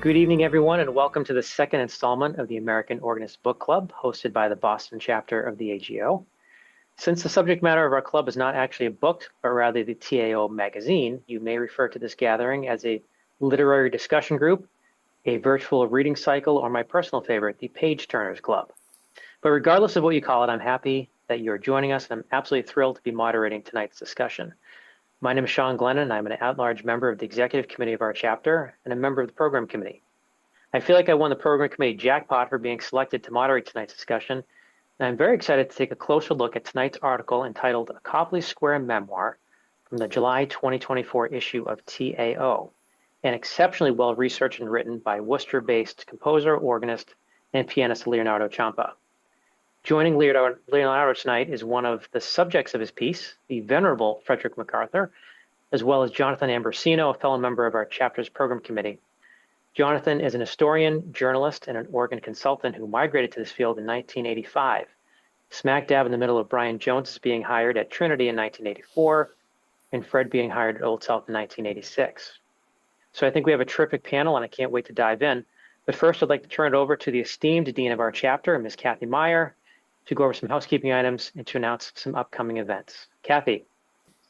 Good evening, everyone, and welcome to the second installment of the American Organist Book Club, hosted by the Boston chapter of the AGO. Since the subject matter of our club is not actually a book, but rather the TAO magazine, you may refer to this gathering as a literary discussion group, a virtual reading cycle, or my personal favorite, the Page Turners Club. But regardless of what you call it, I'm happy that you're joining us, and I'm absolutely thrilled to be moderating tonight's discussion. My name is Sean Glennon. I'm an at-large member of the executive committee of our chapter and a member of the program committee. I feel like I won the program committee jackpot for being selected to moderate tonight's discussion, and I'm very excited to take a closer look at tonight's article entitled "A Copley Square Memoir" from the July 2024 issue of TAO, and exceptionally well researched and written by Worcester-based composer, organist, and pianist Leonardo Ciampa. Joining Leonardo tonight is one of the subjects of his piece, the venerable Frederick MacArthur, as well as Jonathan Ambrosino, a fellow member of our chapter's program committee. Jonathan is an historian, journalist, and an organ consultant who migrated to this field in 1985, smack dab in the middle of Brian Jones's being hired at Trinity in 1984, and Fred being hired at Old South in 1986. So I think we have a terrific panel, and I can't wait to dive in. But first, I'd like to turn it over to the esteemed dean of our chapter, Ms. Cathy Meyer, to go over some housekeeping items and to announce some upcoming events. Cathy.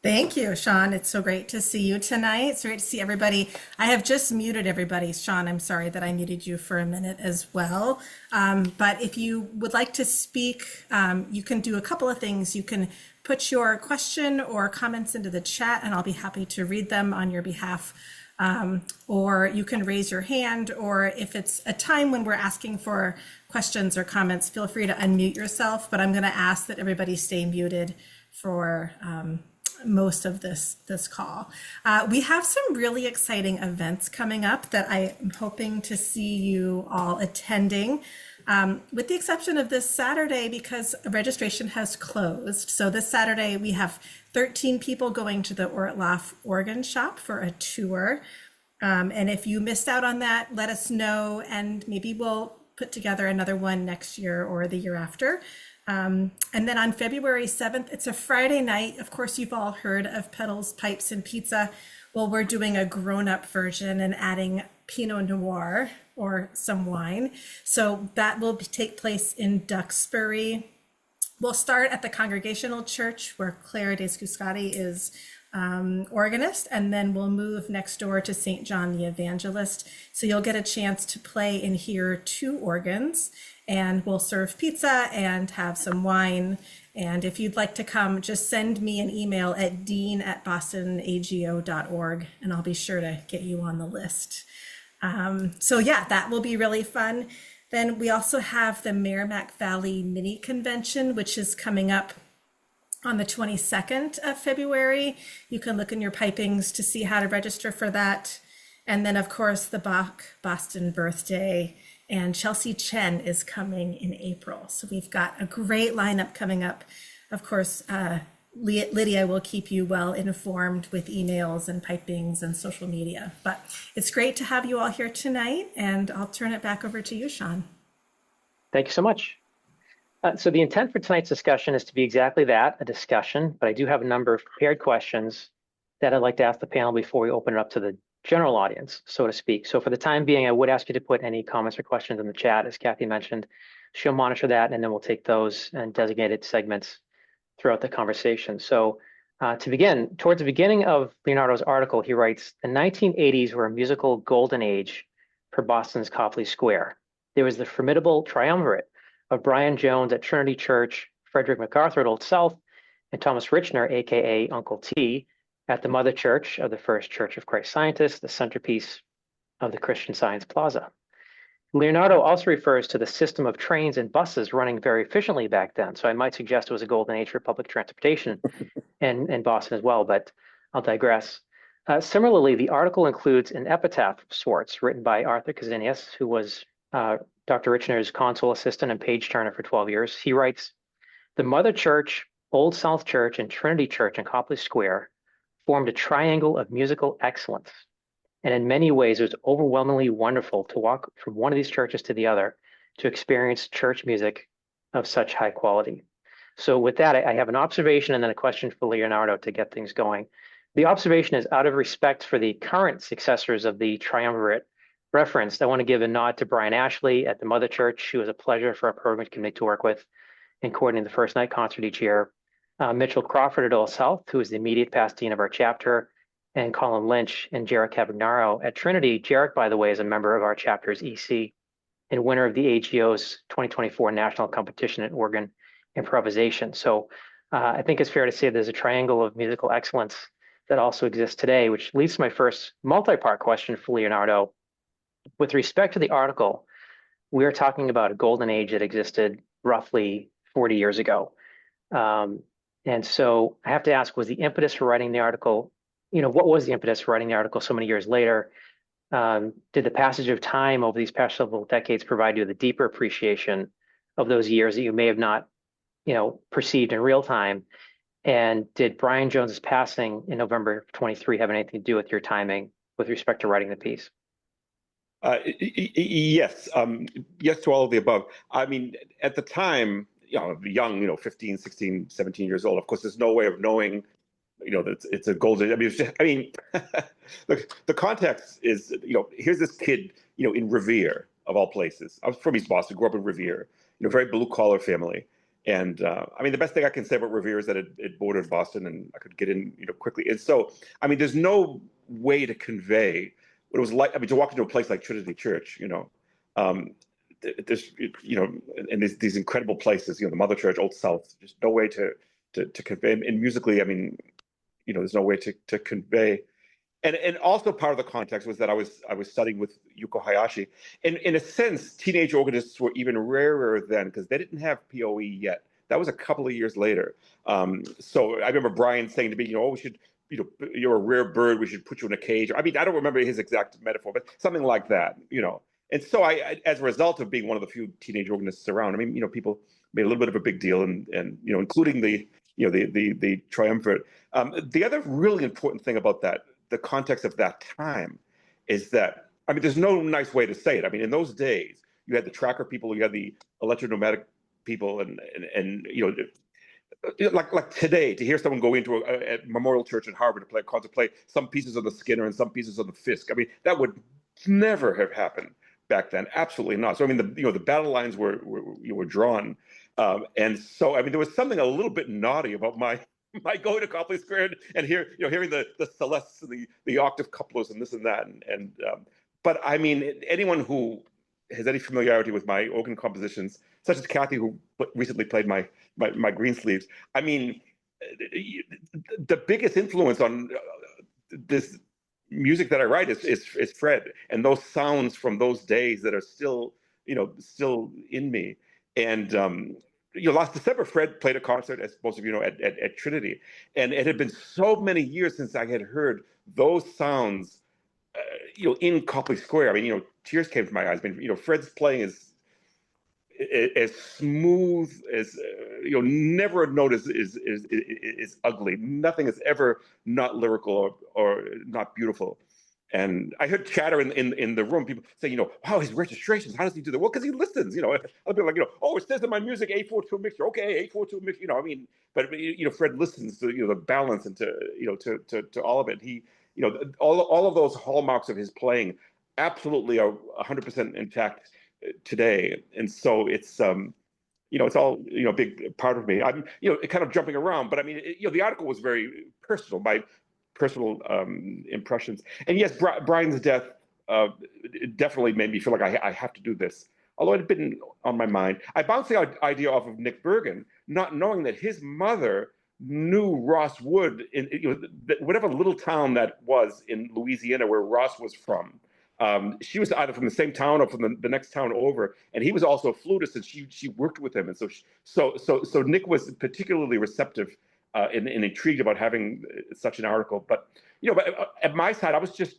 Thank you, Sean. It's so great to see you tonight. It's great to see everybody. I have just muted everybody. Sean, I'm sorry that I muted you for a minute as well. But if you would like to speak, you can do a couple of things. You can put your question or comments into the chat, and I'll be happy to read them on your behalf. Or you can raise your hand, or if it's a time when we're asking for questions or comments, feel free to unmute yourself, but I'm going to ask that everybody stay muted for most of this call. We have some really exciting events coming up that I'm hoping to see you all attending, with the exception of this Saturday because registration has closed. So this Saturday we have 13 people going to the Ortloff Organ Shop for a tour. And if you missed out on that, let us know, and maybe we'll put together another one next year or the year after. And then on February 7th, it's a Friday night. Of course, you've all heard of Pedals, Pipes, and Pizza. Well, we're doing a grown-up version and adding Pinot Noir or some wine. So that will take place in Duxbury. We'll start at the Congregational Church where Claire Descuscati is organist, and then we'll move next door to St. John the Evangelist. So you'll get a chance to play and hear two organs, and we'll serve pizza and have some wine. And if you'd like to come, just send me an email at dean@bostonago.org, and I'll be sure to get you on the list. So yeah, that will be really fun. Then we also have the Merrimack Valley Mini Convention, which is coming up on the 22nd of February. You can look in your pipings to see how to register for that. And then, of course, the Bach Boston birthday, and Chelsea Chen is coming in April. So we've got a great lineup coming up. Of course, Lydia will keep you well informed with emails and pipings and social media. But it's great to have you all here tonight, and I'll turn it back over to you, Sean. Thank you so much. So the intent for tonight's discussion is to be exactly that, a discussion, but I do have a number of prepared questions that I'd like to ask the panel before we open it up to the general audience, so to speak. So for the time being, I would ask you to put any comments or questions in the chat. As Cathy mentioned, she'll monitor that, and then we'll take those and designated segments throughout the conversation. So to begin, towards the beginning of Leonardo's article, he writes, "The 1980s were a musical golden age for Boston's Copley Square. There was the formidable triumvirate of Brian Jones at Trinity Church, Frederick MacArthur at Old South, and Thomas Richner, aka Uncle T, at the Mother Church of the First Church of Christ Scientists, the centerpiece of the Christian Science Plaza." Leonardo also refers to the system of trains and buses running very efficiently back then. So I might suggest it was a golden age for public transportation in Boston as well, but I'll digress. Similarly, the article includes an epitaph of sorts written by Arthur Kazinius, who was Dr. Richner's consul assistant and page turner for 12 years. He writes, "The Mother Church, Old South Church, and Trinity Church in Copley Square formed a triangle of musical excellence. And in many ways, it was overwhelmingly wonderful to walk from one of these churches to the other to experience church music of such high quality." So with that, I have an observation and then a question for Leonardo to get things going. The observation is, out of respect for the current successors of the triumvirate, referenced, I want to give a nod to Brian Ashley at the Mother Church, who was a pleasure for our program committee to work with in coordinating the first night concert each year. Mitchell Crawford at Dulles Health, who is the immediate past dean of our chapter, and Colin Lynch and Jarek Cavagnaro at Trinity. Jarek, by the way, is a member of our chapter's EC and winner of the AGO's 2024 national competition in organ improvisation. So I think it's fair to say there's a triangle of musical excellence that also exists today, which leads to my first multi-part question for Leonardo. With respect to the article, we are talking about a golden age that existed roughly 40 years ago. And so I have to ask, was the impetus for writing the article, what was the impetus for writing the article so many years later? Did the passage of time over these past several decades provide you with a deeper appreciation of those years that you may have not, perceived in real time? And did Brian Jones's passing in November 23 have anything to do with your timing with respect to writing the piece? Yes, yes to all of the above. I mean, at the time, young, 15, 16, 17 years old, of course, there's no way of knowing, that it's a golden. I mean, look, the context is, here's this kid, in Revere, of all places. I was from East Boston, grew up in Revere, very blue collar family. And I mean, the best thing I can say about Revere is that it bordered Boston and I could get in, quickly. And so, I mean, there's no way to convey what it was like. I mean, to walk into a place like Trinity Church, there's, and these incredible places, the Mother Church, Old South, just no way to convey. And musically, I mean, there's no way to convey. And also part of the context was that I was studying with Yuko Hayashi. And in a sense, teenage organists were even rarer then because they didn't have POE yet. That was a couple of years later. So I remember Brian saying to me, we should, you're a rare bird, we should put you in a cage. I mean, I don't remember his exact metaphor, but something like that, And so I as a result of being one of the few teenage organists around, I mean, people made a little bit of a big deal and including the triumvirate. The other really important thing about that, the context of that time, is that, I mean, there's no nice way to say it. I mean, in those days, you had the tracker people, you had the electro-pneumatic people, and like today, to hear someone go into a Memorial Church in Harvard to play a concert, play some pieces of the Skinner and some pieces of the Fisk. I mean, that would never have happened back then. Absolutely not. So I mean, the battle lines were drawn, and so I mean, there was something a little bit naughty about my going to Copley Square and hearing the celestes and the octave couplers and this and that, but I mean, anyone who has any familiarity with my organ compositions, such as Cathy, who recently played my Greensleeves, I mean, the biggest influence on this music that I write is Fred and those sounds from those days that are still in me. And last December, Fred played a concert, as most of you know, at Trinity, and it had been so many years since I had heard those sounds, in Copley Square. I mean, tears came to my eyes. I mean, Fred's playing is as smooth as never a note is ugly. Nothing is ever not lyrical or not beautiful. And I heard chatter in the room, people say, wow, his registrations, how does he do that? Well, because he listens, I'll be like, oh, it says in my music 8/4 mixture. Okay, 8/4 mixture, I mean, but Fred listens to the balance and to all of it. He, all of those hallmarks of his playing absolutely are 100% intact today. And so it's it's all a big part of me. I'm kind of jumping around, but I mean, the article was very personal. My personal impressions. And yes, Brian's death definitely made me feel like I have to do this. Although it had been on my mind, I bounced the idea off of Nick Bergen, not knowing that his mother knew Ross Wood in whatever little town that was in Louisiana where Ross was from. She was either from the same town or from the next town over, and he was also a flutist, and she worked with him, and so Nick was particularly receptive and intrigued about having such an article. But but at my side,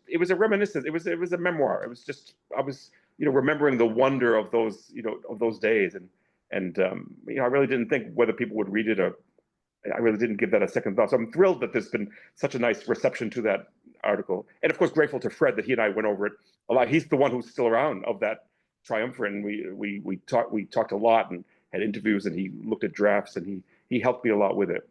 it was a reminiscence. It was a memoir. It was just I was remembering the wonder of those of those days, and I really didn't think whether people would read it, or I really didn't give that a second thought. So I'm thrilled that there's been such a nice reception to that article, and of course grateful to Fred that he and I went over it a lot. He's the one who's still around of that triumvirate, and we talked a lot and had interviews, and he looked at drafts, and he helped me a lot with it.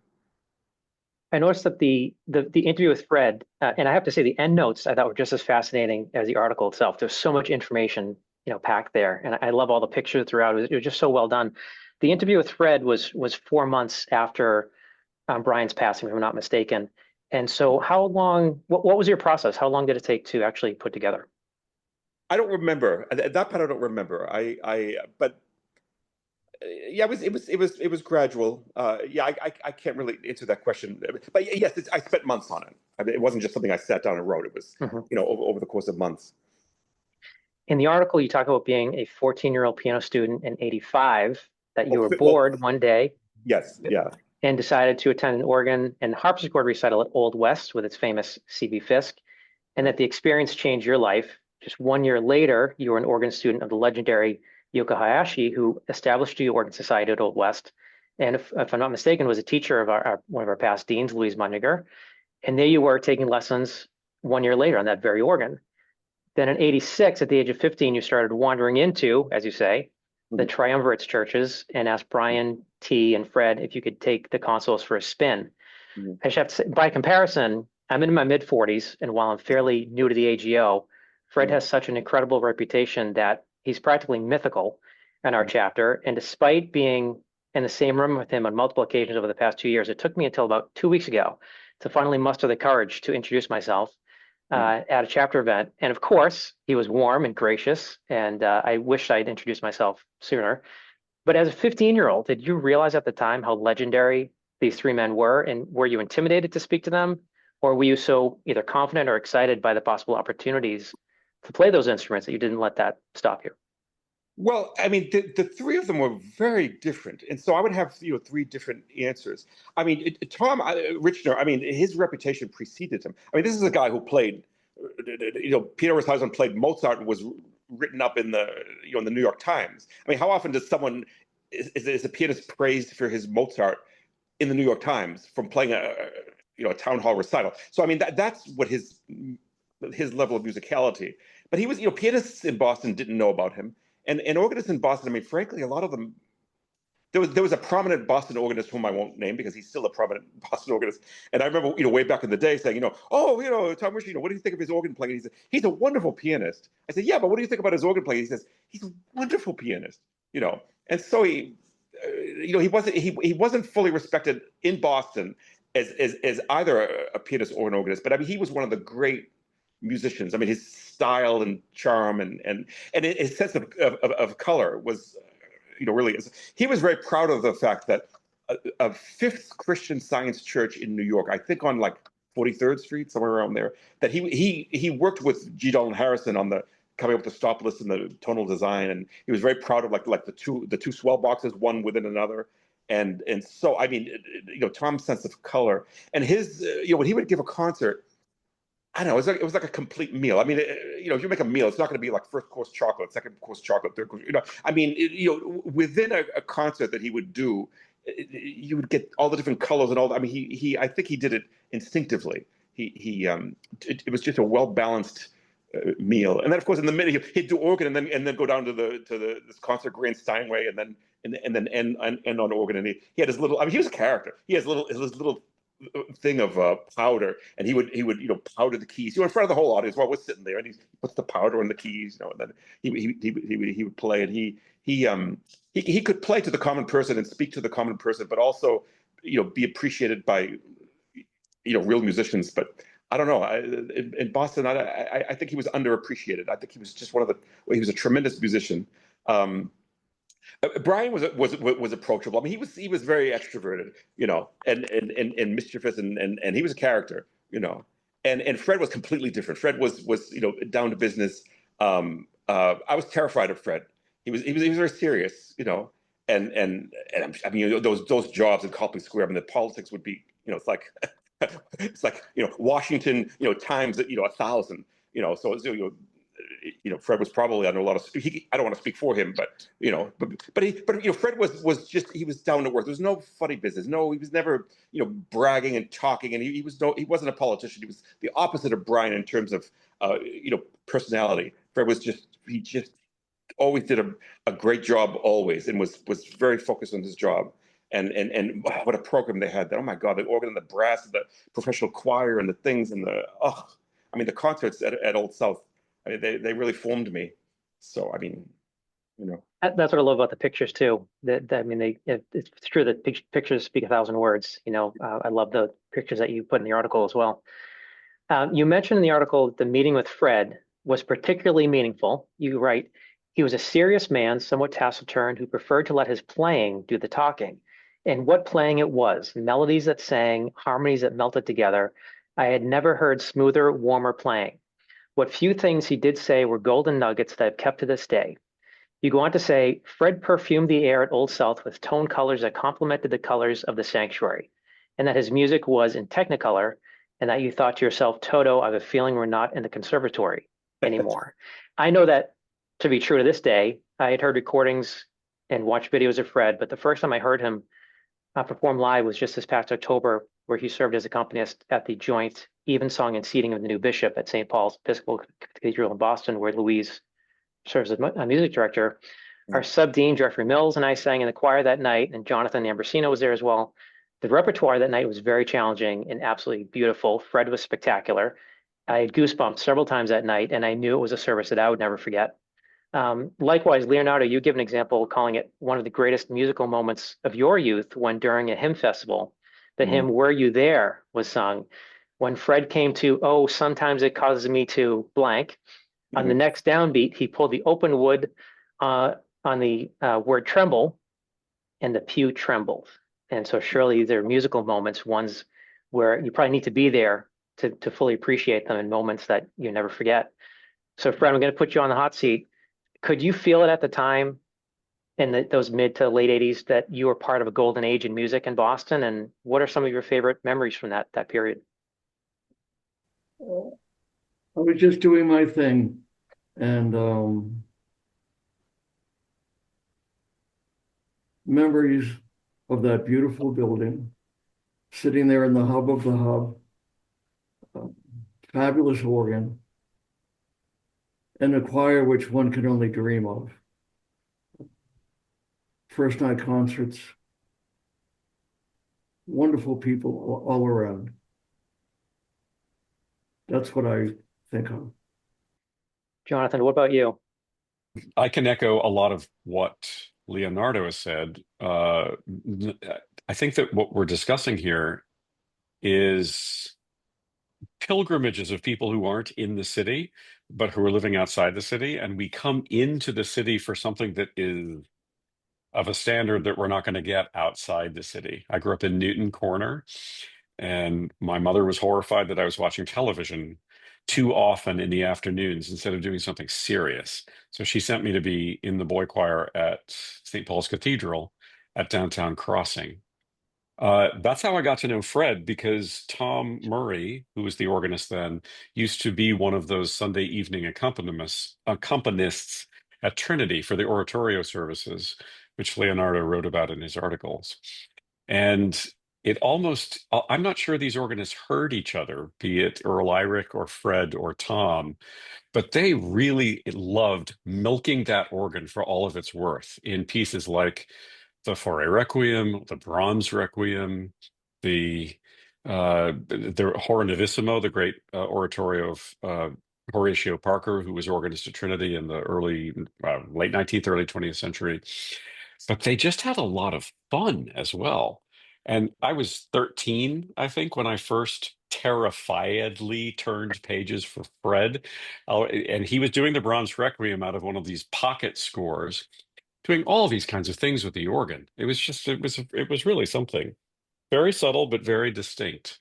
I noticed that the interview with Fred, and I have to say the end notes I thought were just as fascinating as the article itself. There's so much information, packed there, and I love all the pictures throughout. It was just so well done. The interview with Fred was 4 months after Brian's passing, if I'm not mistaken. And so, how long? What was your process? How long did it take to actually put together? I don't remember that part. I don't remember. But yeah, it was gradual. Yeah, I can't really answer that question. But yes, I spent months on it. I mean, it wasn't just something I sat down and wrote. It was, Mhm. over the course of months. In the article, you talk about being a 14-year-old piano student in '85, that you Oh, were well, bored one day yes, yeah. and decided to attend an organ and harpsichord recital at Old West with its famous C.B. Fisk, and that the experience changed your life. Just 1 year later, you were an organ student of the legendary Yoko Hayashi, who established the Organ Society at Old West, and if I'm not mistaken, was a teacher of one of our past deans, Louise Mundiger. And there you were taking lessons 1 year later on that very organ. Then in '86, at the age of 15, you started wandering into, as you say, the Mhm. triumvirates churches and asked Brian T. and Fred if you could take the consoles for a spin. Mhm. I just have to say, by comparison, I'm in my mid 40s, and while I'm fairly new to the AGO, Fred Mhm. has such an incredible reputation that he's practically mythical in our chapter. And despite being in the same room with him on multiple occasions over the past 2 years, it took me until about 2 weeks ago to finally muster the courage to introduce myself Mhm. at a chapter event. And of course, he was warm and gracious, and I wish I'd introduced myself sooner. But as a 15-year-old, did you realize at the time how legendary these three men were? And were you intimidated to speak to them? Or were you so either confident or excited by the possible opportunities to play those instruments that you didn't let that stop you? Well, I mean, the three of them were very different, and so I would have three different answers. I mean, Tom Richner. I mean, his reputation preceded him. I mean, this is a guy who played, Peter Rishausen played Mozart and was written up in the in the New York Times. I mean, how often does someone is a pianist praised for his Mozart in the New York Times from playing a town hall recital? So I mean, that's what his level of musicality. But he was, pianists in Boston didn't know about him, and organists in Boston. I mean, frankly, a lot of them. There was a prominent Boston organist whom I won't name because he's still a prominent Boston organist. And I remember, way back in the day saying, oh, Tom Risch, what do you think of his organ playing? And he said, he's a wonderful pianist. I said, yeah, but what do you think about his organ playing? He says, he's a wonderful pianist, And so he wasn't fully respected in Boston as either a pianist or an organist. But I mean, he was one of the great musicians. I mean, his style and charm and his sense of color was, really is. He was very proud of the fact that a fifth Christian Science church in New York, I think on like 43rd Street, somewhere around there, that he worked with G. Dalton Harrison on the coming up with the stop list and the tonal design, and he was very proud of like the two swell boxes, one within another. And so I mean, Tom's sense of color and his, when he would give a concert, I don't know. It was like a complete meal. I mean, if you make a meal, it's not going to be like first course chocolate, second course chocolate, third course. I mean, within a concert that he would do, you would get all the different colors and all. I mean, I think he did it instinctively. It was just a well balanced meal. And then, of course, in the middle, he'd do organ and then go down to this concert Grand Steinway and then end on organ. And he had his little. I mean, he was a character. He has his little thing of powder, and he would powder the keys, in front of the whole audience while we're sitting there, and he puts the powder on the keys, and then he would play, and he could play to the common person and speak to the common person, but also be appreciated by real musicians. But I don't know. In Boston, I think he was underappreciated. I think he was just he was a tremendous musician. Brian was approachable. I mean, he was very extroverted, and mischievous, and he was a character, And Fred was completely different. Fred was down to business. I was terrified of Fred. He was very serious, and I mean, those jobs in Copley Square. I mean, the politics would be, it's like it's like Washington, times 1,000, So it's, Fred was probably under a lot of. I don't want to speak for him, but Fred was he was down to earth. There was no funny business. No, he was never bragging and talking, and he wasn't a politician. He was the opposite of Brian in terms of personality. Fred was he just always did a great job always, and was very focused on his job. and what a program they had. Oh my God, the organ and the brass, and the professional choir, and the things, and I mean, the concerts at Old South, I mean, they really formed me. So, I mean, you know. That's what I love about the pictures too. I mean, it's true that pictures speak 1,000 words. I love the pictures that you put in the article as well. You mentioned in the article the meeting with Fred was particularly meaningful. You write, he was a serious man, somewhat taciturn, who preferred to let his playing do the talking. And what playing it was, melodies that sang, harmonies that melted together. I had never heard smoother, warmer playing. What few things he did say were golden nuggets that I've kept to this day. You go on to say, Fred perfumed the air at Old South with tone colors that complemented the colors of the sanctuary, and that his music was in Technicolor, and that you thought to yourself, Toto, I have a feeling we're not in the conservatory anymore. I know that to be true to this day. I had heard recordings and watched videos of Fred, but the first time I heard him perform live was just this past October, where he served as accompanist at the joint evensong and seating of the new bishop at St. Paul's Episcopal Cathedral in Boston, where Louise serves as a music director. Our sub dean, Jeffrey Mills, and I sang in the choir that night, and Jonathan Ambrosino was there as well. The repertoire that night was very challenging and absolutely beautiful. Fred was spectacular. I had goosebumps several times that night, and I knew it was a service that I would never forget. Likewise, Leonardo, you give an example calling it one of the greatest musical moments of your youth when during a hymn festival, the hymn Were You There was sung. When Fred came to, oh, sometimes it causes me to blank, on the next downbeat, he pulled the open wood on the word tremble, and the pew trembled. And so surely there are musical moments, ones where you probably need to be there to fully appreciate them, in moments that you never forget. So Fred, I'm going to put you on the hot seat. Could you feel it at the time in those mid to late 80s that you were part of a golden age in music in Boston? And what are some of your favorite memories from that period? I was just doing my thing, and memories of that beautiful building, sitting there in the hub of the hub, fabulous organ, and a choir which one could only dream of. First night concerts, wonderful people all around. That's what I think of. Jonathan, what about you? I can echo a lot of what Leonardo has said. I think that what we're discussing here is pilgrimages of people who aren't in the city, but who are living outside the city. And we come into the city for something that is of a standard that we're not going to get outside the city. I grew up in Newton Corner, and my mother was horrified that I was watching television too often in the afternoons instead of doing something serious. So she sent me to be in the boy choir at St. Paul's Cathedral at Downtown Crossing. That's how I got to know Fred, because Tom Murray, who was the organist then, used to be one of those Sunday evening accompanists at Trinity for the oratorio services, which Leonardo wrote about in his articles. And I'm not sure these organists heard each other, be it Earl Irick or Fred or Tom, but they really loved milking that organ for all of its worth in pieces like the Fauré Requiem, the Brahms Requiem, the Horonivissimo, the great oratorio of Horatio Parker, who was organist at Trinity in the late 19th, early 20th century. But they just had a lot of fun as well. And I was 13, I think, when I first terrifiedly turned pages for Fred. And he was doing the Brahms Requiem out of one of these pocket scores, doing all these kinds of things with the organ. It was really something very subtle, but very distinct.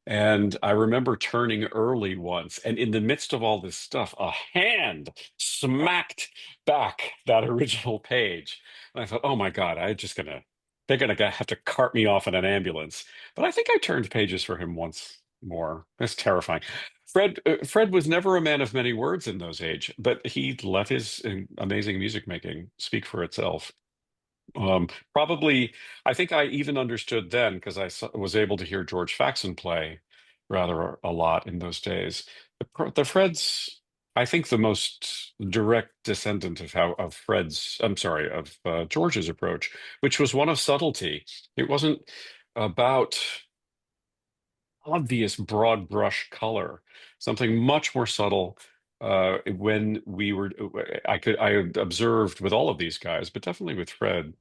And I remember turning early once, and in the midst of all this stuff, a hand smacked back that original page. And I thought, oh my God, they're gonna have to cart me off in an ambulance. But I think I turned pages for him once more. That's terrifying. Fred was never a man of many words in those age, but he let his amazing music making speak for itself. Probably, I think I even understood then, because was able to hear George Faxon play rather a lot in those days. The Freds I think the most direct descendant of George's approach, which was one of subtlety. It wasn't about obvious broad brush color, something much more subtle. When I observed with all of these guys, but definitely with Fred,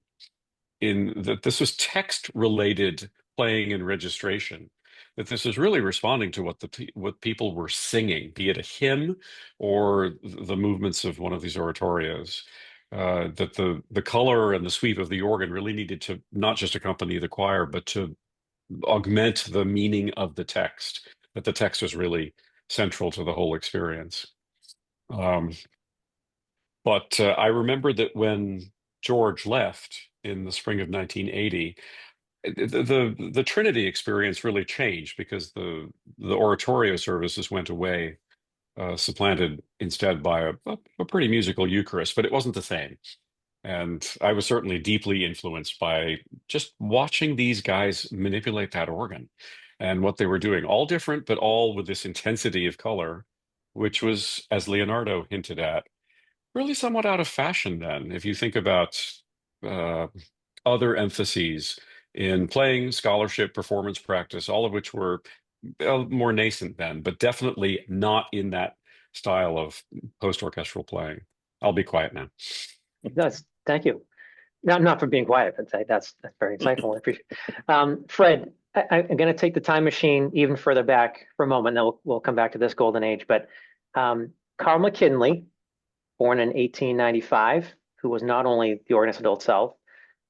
in that this was text related playing and registration, that this is really responding to what people were singing, be it a hymn or the movements of one of these oratorios. That the color and the sweep of the organ really needed to not just accompany the choir, but to augment the meaning of the text. That the text was really central to the whole experience. Um, but I remember that when George left in the spring of 1980, the Trinity experience really changed because the oratorio services went away, supplanted instead by a pretty musical Eucharist, but it wasn't the same. And I was certainly deeply influenced by just watching these guys manipulate that organ and what they were doing, all different, but all with this intensity of color, which was, as Leonardo hinted at, really somewhat out of fashion then. If you think about uh, other emphases in playing, scholarship, performance practice, all of which were more nascent then, but definitely not in that style of post-orchestral playing. I'll be quiet now. That's thank you. Not for being quiet, but that's very insightful. I appreciate it. Fred, I'm going to take the time machine even further back for a moment. Then we'll come back to this golden age. But Carl McKinley, born in 1895, who was not only the organist at Old South,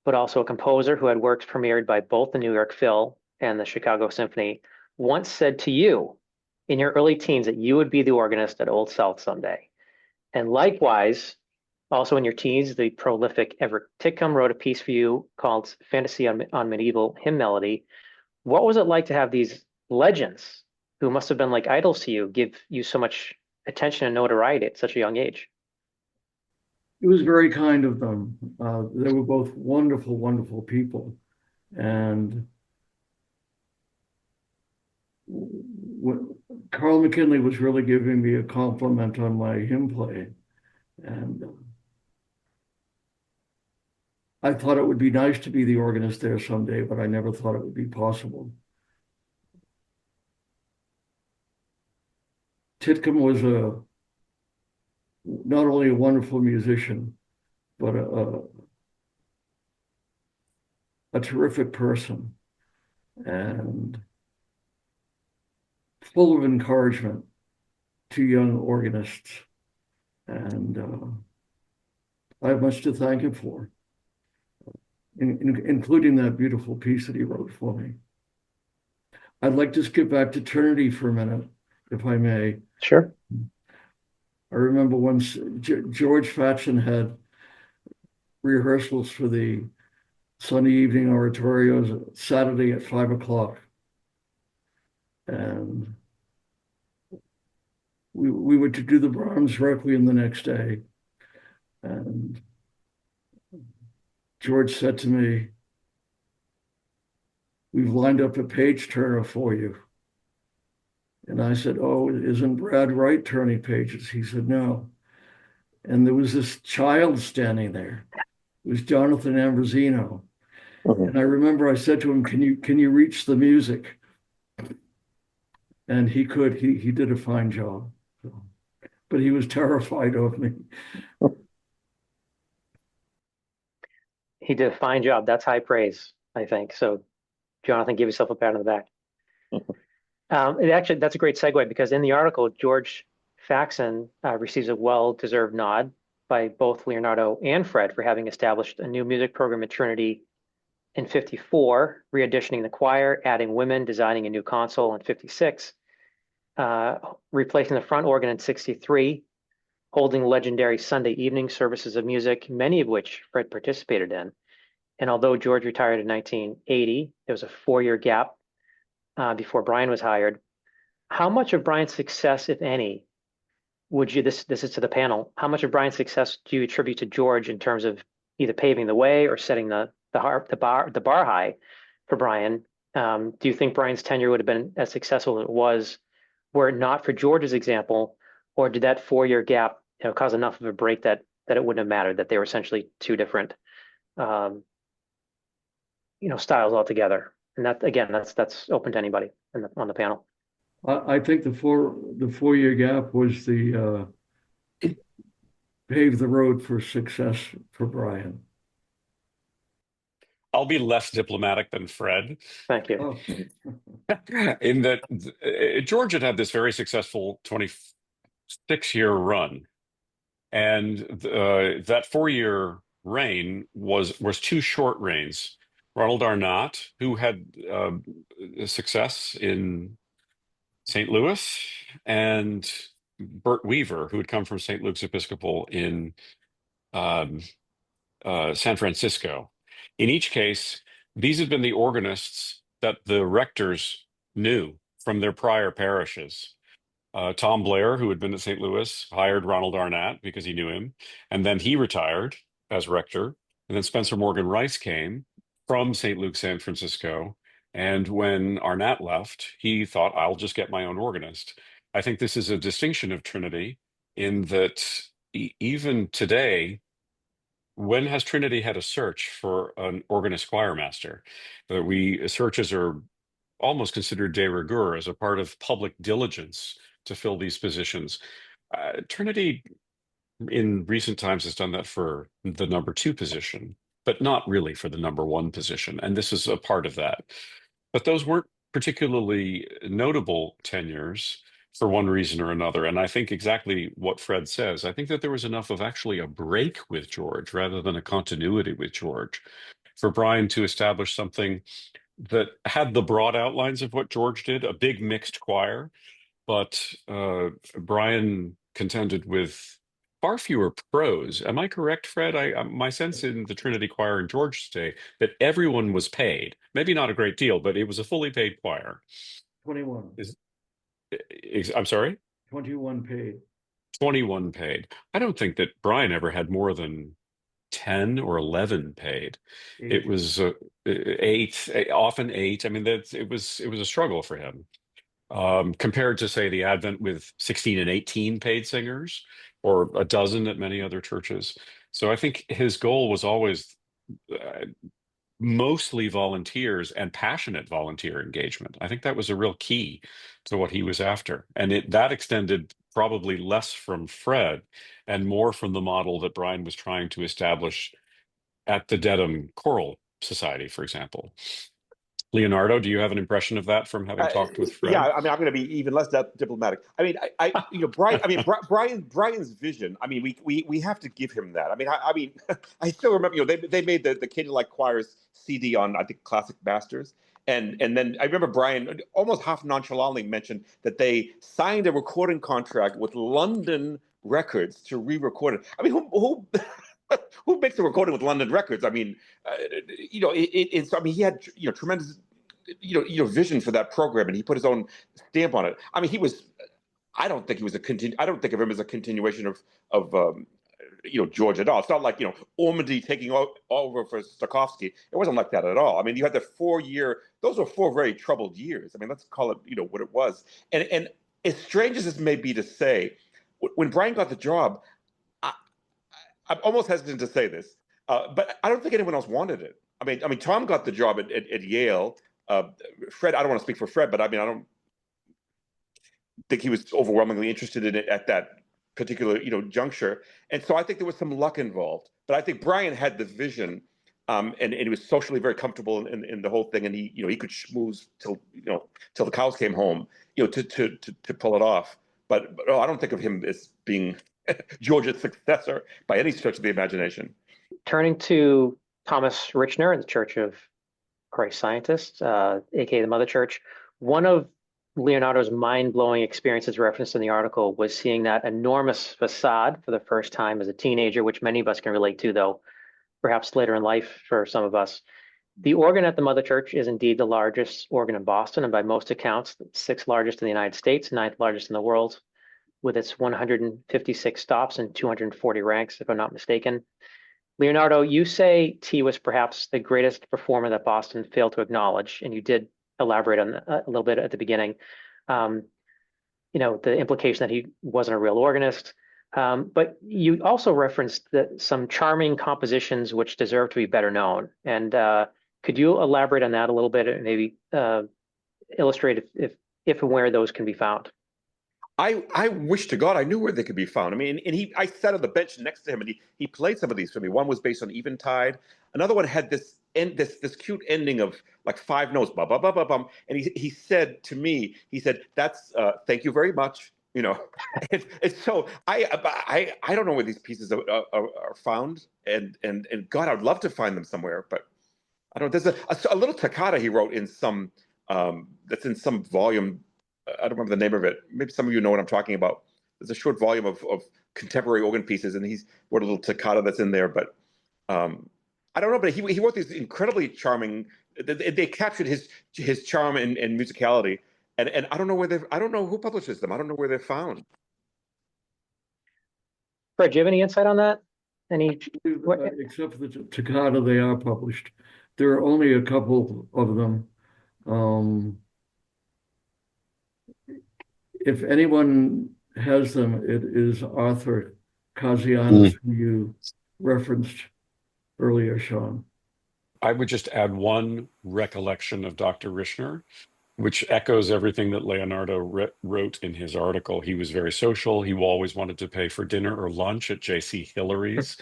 but also a composer who had works premiered by both the New York Phil and the Chicago Symphony, once said to you in your early teens that you would be the organist at Old South someday. And likewise, also in your teens, the prolific Everett Titcomb wrote a piece for you called Fantasy on Medieval Hymn Melody. What was it like to have these legends, who must have been like idols to you, give you so much attention and notoriety at such a young age? It was very kind of them. They were both wonderful, wonderful people. And Carl McKinley was really giving me a compliment on my hymn playing. And I thought it would be nice to be the organist there someday, but I never thought it would be possible. Titcomb was not only a wonderful musician, but a terrific person and full of encouragement to young organists. And I have much to thank him for, including that beautiful piece that he wrote for me. I'd like to skip back to Trinity for a minute, if I may. Sure. I remember once George Fatchin had rehearsals for the Sunday evening oratorios Saturday at 5 o'clock. And we were to do the Brahms Requiem the next day. And George said to me, "We've lined up a page turner for you." And I said, "Oh, isn't Brad Wright turning pages?" He said, "No." And there was this child standing there. It was Jonathan Ambrosino. Mhm. And I remember I said to him, can you reach the music? And he could. He did a fine job. So, but he was terrified of me. He did a fine job. That's high praise, I think. So, Jonathan, give yourself a pat on the back. That's a great segue because in the article, George Faxon receives a well-deserved nod by both Leonardo and Fred for having established a new music program at Trinity in 54, re-auditioning the choir, adding women, designing a new console in 56, replacing the front organ in 63, holding legendary Sunday evening services of music, many of which Fred participated in. And although George retired in 1980, there was a 4-year gap before Brian was hired. How much of Brian's success, if any, would you, this is to the panel, how much of Brian's success do you attribute to George in terms of either paving the way or setting the bar high for Brian? Do you think Brian's tenure would have been as successful as it was were it not for George's example or did that 4-year gap, cause enough of a break that it wouldn't have mattered, that they were essentially two different styles altogether? And that, again, that's open to anybody on the panel. I think the 4-year gap was the paved the road for success for Brian. I'll be less diplomatic than Fred. Thank you. Oh, In that George had this very successful 26-year run, and that 4-year reign was two short reigns. Ronald Arnott, who had success in St. Louis, and Bert Weaver, who had come from St. Luke's Episcopal in um, San Francisco. In each case, these had been the organists that the rectors knew from their prior parishes. Tom Blair, who had been at St. Louis, hired Ronald Arnott because he knew him, and then he retired as rector. And then Spencer Morgan Rice came from St. Luke, San Francisco. And when Arnott left, he thought, I'll just get my own organist. I think this is a distinction of Trinity in that even today, when has Trinity had a search for an organist choir master? Searches are almost considered de rigueur as a part of public diligence to fill these positions. Trinity in recent times has done that for the number 2 position, but not really for the number 1 position. And this is a part of that. But those weren't particularly notable tenures for one reason or another. And I think exactly what Fred says. I think that there was enough of actually a break with George rather than a continuity with George for Brian to establish something that had the broad outlines of what George did, a big mixed choir, but Brian contended with far fewer pros. Am I correct, Fred? My sense in the Trinity Choir in George's day that everyone was paid. Maybe not a great deal, but it was a fully paid choir. 21. I'm sorry? 21 paid. 21 paid. I don't think that Brian ever had more than 10 or 11 paid. 8. It was 8, often 8. I mean, it was a struggle for him. Compared to, say, the Advent with 16 and 18 paid singers, or a dozen at many other churches. So I think his goal was always mostly volunteers and passionate volunteer engagement. I think that was a real key to what he was after. And that extended probably less from Fred and more from the model that Brian was trying to establish at the Dedham Choral Society, for example. Leonardo, do you have an impression of that from having talked with Fred? Yeah, I mean, I'm going to be even less diplomatic. I mean, Brian. I mean, Brian's vision. I mean, we have to give him that. I mean, I still remember. They made the Canaanite Choirs CD on, I think, Classic Masters, and then I remember Brian almost half nonchalantly mentioned that they signed a recording contract with London Records to re-record it. I mean, who who makes a recording with London Records? I mean, I mean, he had tremendous vision for that program, and he put his own stamp on it. I mean, I don't think I don't think of him as a continuation of George at all. It's not like Ormandy taking over for Stokowski. It wasn't like that at all. I mean, you had the 4-year; those were 4 very troubled years. I mean, let's call it what it was. And as strange as this may be to say, when Brian got the job, I'm almost hesitant to say this, but I don't think anyone else wanted it. I mean, Tom got the job at Yale. Fred, I don't want to speak for Fred, but I mean, I don't think he was overwhelmingly interested in it at that particular juncture. And so I think there was some luck involved. But I think Brian had the vision, and he was socially very comfortable in the whole thing, and he could schmooze till the cows came home, to pull it off. But I don't think of him as being George's successor by any stretch of the imagination. Turning to Thomas Richner in the Church of Christ Scientists, aka the Mother Church, one of Leonardo's mind-blowing experiences referenced in the article was seeing that enormous facade for the first time as a teenager, which many of us can relate to, though perhaps later in life for some of us. The organ at the Mother Church is indeed the largest organ in Boston, and by most accounts, the 6th largest in the United States, 9th largest in the world, with its 156 stops and 240 ranks, if I'm not mistaken. Leonardo, you say T was perhaps the greatest performer that Boston failed to acknowledge, and you did elaborate on a little bit at the beginning. the implication that he wasn't a real organist. But you also referenced some charming compositions which deserve to be better known. And could you elaborate on that a little bit and maybe illustrate if and where those can be found? I wish to God I knew where they could be found. I mean, and I sat on the bench next to him, and he played some of these for me. One was based on Eventide. Another one had this cute ending of like five notes, ba ba ba ba bum. And he said to me, he said, "That's thank you very much." And so I don't know where these pieces are found, and God, I'd love to find them somewhere, but I don't. There's a little toccata he wrote in some that's in some volume. I don't remember the name of it. Maybe some of you know what I'm talking about. There's a short volume of contemporary organ pieces, and he's wrote a little toccata that's in there. But I don't know. But he wrote these incredibly charming. They captured his charm and musicality. And I don't know I don't know who publishes them. I don't know where they're found. Fred, do you have any insight on that? Except for the toccata, they are published. There are only a couple of them. If anyone has them, it is Arthur Kazianis, who you referenced earlier, Sean. I would just add one recollection of Dr. Rishner, which echoes everything that Leonardo wrote in his article. He was very social. He always wanted to pay for dinner or lunch at J.C. Hillary's.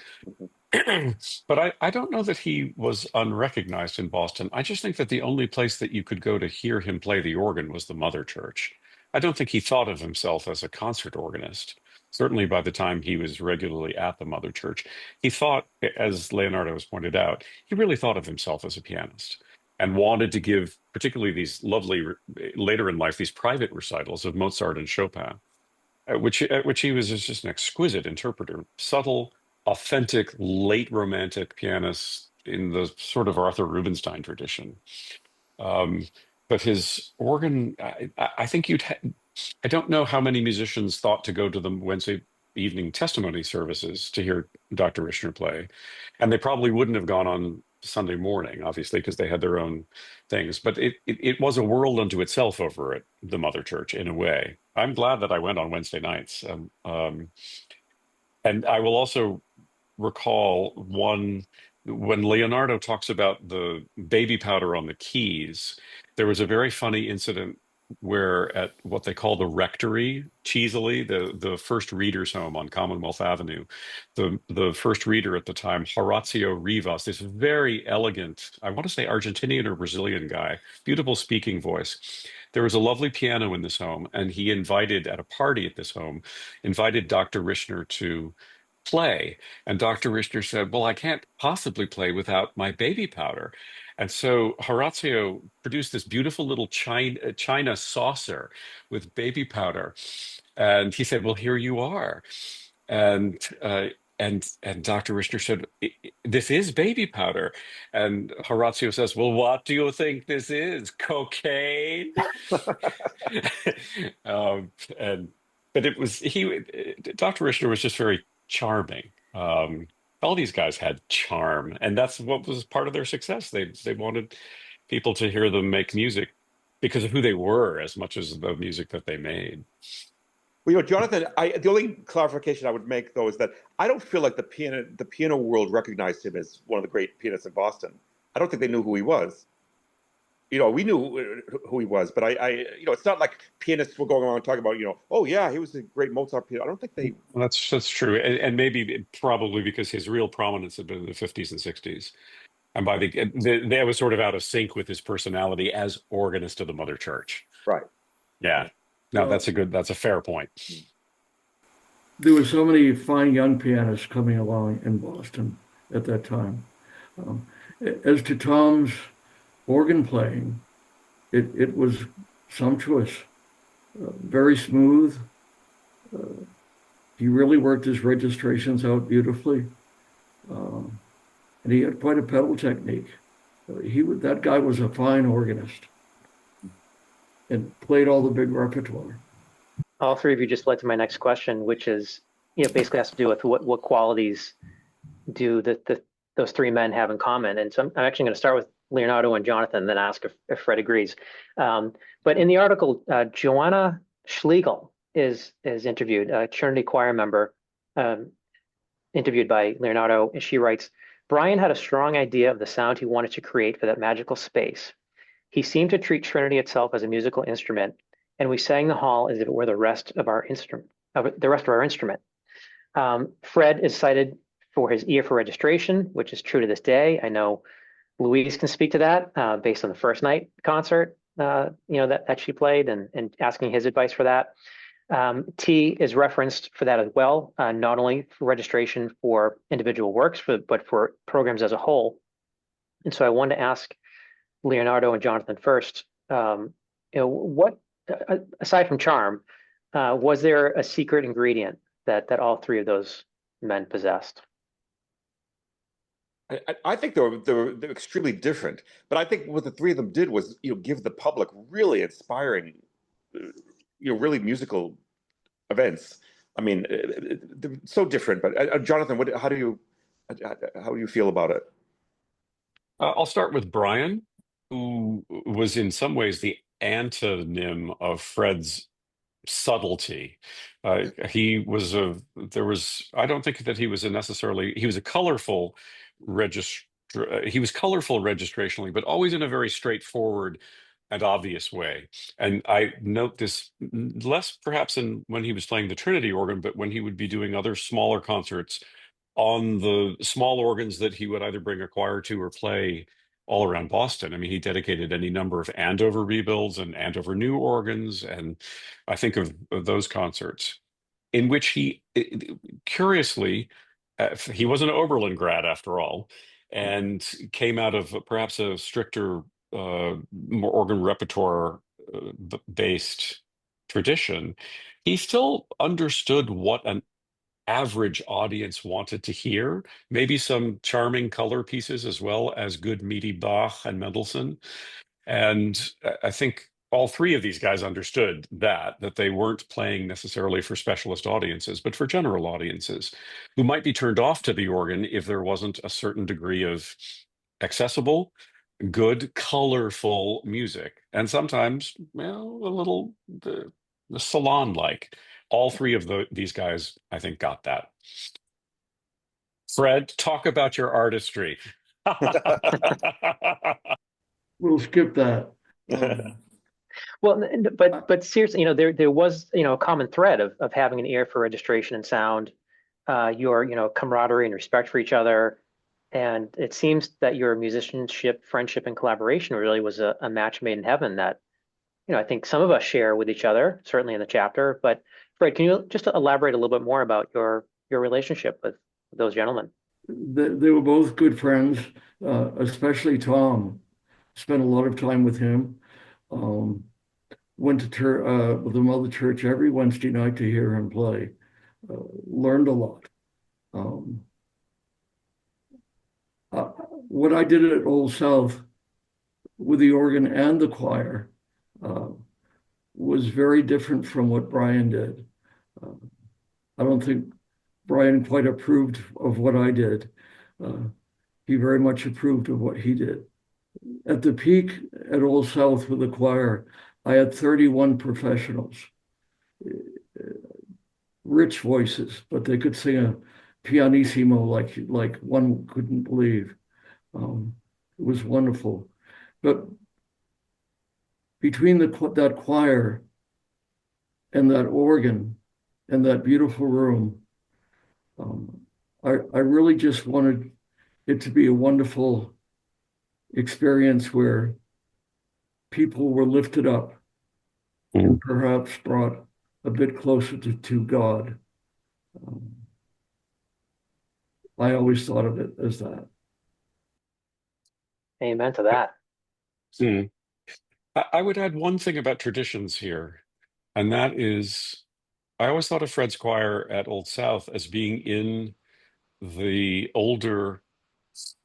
But I don't know that he was unrecognized in Boston. I just think that the only place that you could go to hear him play the organ was the Mother Church. I don't think he thought of himself as a concert organist. Certainly by the time he was regularly at the Mother Church, he thought, as Leonardo has pointed out, he really thought of himself as a pianist and wanted to give particularly these lovely, later in life, these private recitals of Mozart and Chopin, at which he was just an exquisite interpreter, subtle, authentic, late romantic pianist in the sort of Arthur Rubinstein tradition. But his organ, I think I don't know how many musicians thought to go to the Wednesday evening testimony services to hear Dr. Rishner play. And they probably wouldn't have gone on Sunday morning, obviously, because they had their own things. But it was a world unto itself over at the Mother Church, in a way. I'm glad that I went on Wednesday nights. And I will also recall when Leonardo talks about the baby powder on the keys, there was a very funny incident where at what they call the rectory, Cheesley, the first reader's home on Commonwealth Avenue, the first reader at the time, Horacio Rivas, this very elegant, I want to say Argentinian or Brazilian guy, beautiful speaking voice. There was a lovely piano in this home, and he invited, at a party at this home, invited Dr. Rishner to play. And Dr. Rishner said, well, I can't possibly play without my baby powder. And so Horatio produced this beautiful little china saucer with baby powder. And he said, well, here you are. And Dr. Rishner said, this is baby powder. And Horatio says, well, what do you think this is? Cocaine? And but it was Dr. Rishner was just very charming. All these guys had charm, and that's what was part of their success. They wanted people to hear them make music because of who they were, as much as the music that they made. Well, Jonathan, the only clarification I would make, though, is that I don't feel like the piano world recognized him as one of the great pianists in Boston. I don't think they knew who he was. We knew who he was, but it's not like pianists were going around talking about, oh yeah, he was a great Mozart pianist. I don't think they. Well, that's true, and maybe probably because his real prominence had been in the 50s and 60s, and by that was sort of out of sync with his personality as organist of the Mother Church. Right. Yeah. No, that's a fair point. There were so many fine young pianists coming along in Boston at that time. As to Tom's organ playing, it was sumptuous, very smooth. He really worked his registrations out beautifully, and he had quite a pedal technique. That guy was a fine organist and played all the big repertoire. All three of you just led to my next question, which is, basically has to do with what qualities do those three men have in common. And so I'm actually going to start with Leonardo and Jonathan, then ask if Fred agrees. But in the article, Joanna Schlegel is interviewed, a Trinity choir member, um, interviewed by Leonardo, and she writes, Brian had a strong idea of the sound he wanted to create for that magical space. He seemed to treat Trinity itself as a musical instrument, and we sang the hall as if it were the rest of our instrument. Fred is cited for his ear for registration, which is true to this day. I know Louise can speak to that based on the first night concert, that she played, and asking his advice for that. T is referenced for that as well, not only for registration for individual works, but for programs as a whole. And so I wanted to ask Leonardo and Jonathan first, what, aside from charm, was there a secret ingredient that all three of those men possessed? I think they're extremely different, but I think what the three of them did was, give the public really inspiring, really musical events. I mean, they're so different. But Jonathan, how do you feel about it? I'll start with Brian, who was in some ways the antonym of Fred's subtlety. I don't think that he was he was a colorful he was colorful registrationally, but always in a very straightforward and obvious way. And I note this less perhaps when he was playing the Trinity organ, but when he would be doing other smaller concerts on the small organs that he would either bring a choir to or play all around Boston. I mean, he dedicated any number of Andover rebuilds and Andover new organs, and I think of those concerts in which curiously, he was an Oberlin grad after all, and came out of perhaps a stricter, more organ repertoire based tradition. He still understood what an average audience wanted to hear, maybe some charming color pieces as well as good meaty Bach and Mendelssohn. And I think all three of these guys understood that they weren't playing necessarily for specialist audiences, but for general audiences who might be turned off to the organ if there wasn't a certain degree of accessible, good, colorful music. And sometimes, a little salon-like. All three of these guys, I think, got that. Fred, talk about your artistry. We'll skip that. Well, but seriously, there was a common thread of having an ear for registration and sound, your camaraderie and respect for each other, and it seems that your musicianship, friendship, and collaboration really was a match made in heaven that I think some of us share with each other, certainly in the chapter. But Fred, can you just elaborate a little bit more about your relationship with those gentlemen? They were both good friends, especially Tom. Spent a lot of time with him. Went to with the Mother Church every Wednesday night to hear him play. Learned a lot. What I did at Old South with the organ and the choir was very different from what Brian did. I don't think Brian quite approved of what I did. He very much approved of what he did. At the peak at Old South with the choir, I had 31 professionals, rich voices, but they could sing a pianissimo like one couldn't believe. It was wonderful. But between that choir and that organ and that beautiful room, I really just wanted it to be a wonderful experience where people were lifted up and perhaps brought a bit closer to God. I always thought of it as that. Amen to that. I would add one thing about traditions here, and that is I always thought of Fred's choir at Old South as being in the older,